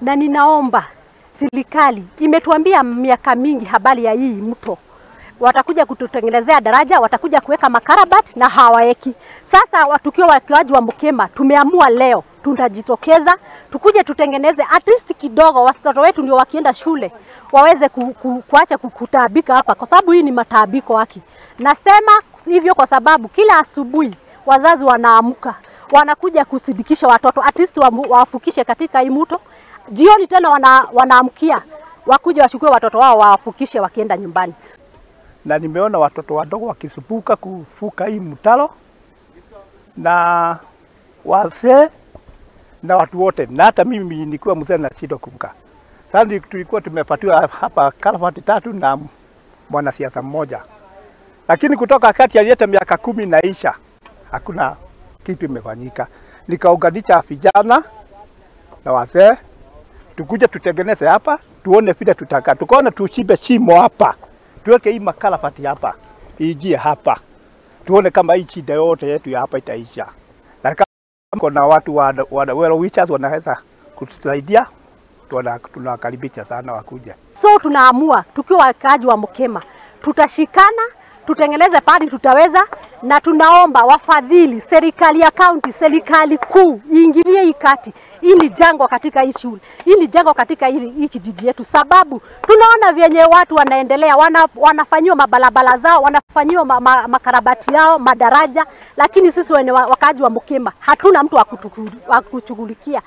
Na ninaomba serikali imetuambia miaka mingi habari ya hii mto. Watakuja kututengenezea daraja, watakuja kuweka makarabati na hawaeki. Sasa tukiwa wakiwaji wa Mukema tumeamua leo tutajitokeza tukuje tutengeneze at least kidogo, watoto wetu ndio wakienda shule waweze kuacha kutaabika hapa, kwa sababu hii ni mataabiko haki. Nasema hivyo kwa sababu kila asubuhi wazazi wanaamka wanakuja kusidikisha watoto at least wafukishe katika hii mto. Jioni tena wanaamkia wakuje wachukue watoto wao wafukishe wakienda nyumbani. Na nimeona watoto wadogo wakisubuka kufuka hii mtaro, na wazee na watu wote, na hata mimi nilikuwa mzee na shida kuvuka. Sasa tulikuwa tumepatiwa hapa karavati 3 na mwanasiasa mmoja, lakini kutoka kati ya miaka 10 naisha hakuna kitu imefanyika. Nikaunganisha vijana na wazee tukuje tutengeneze hapa, tuone vile tukaona tuchibe shimo hapa, tuweke hii makaravati hapa iingie hapa, tuone kama hii shida yote yetu ya hapa itaisha. Na kama kuna watu wa well wishers wanaweza kutusaidia, tunawakaribisha sana wakuja. So tunaamua tukiwa wakaaji wa Mukema tutashikana tutengeneze padi tutaweza, na tunaomba wafadhili, serikali ya county, serikali kuu iingilie hii kati. Hii ni jango katika hii shule, hii ni jango katika hii kijiji yetu, sababu tunaona vyenye watu wanaendelea, wanafanyiwa mabalabala zao, wanafanyiwa makarabati yao, madaraja, lakini sisi wenye wakaaji wa Mukema hatuna mtu wa kutushughulikia.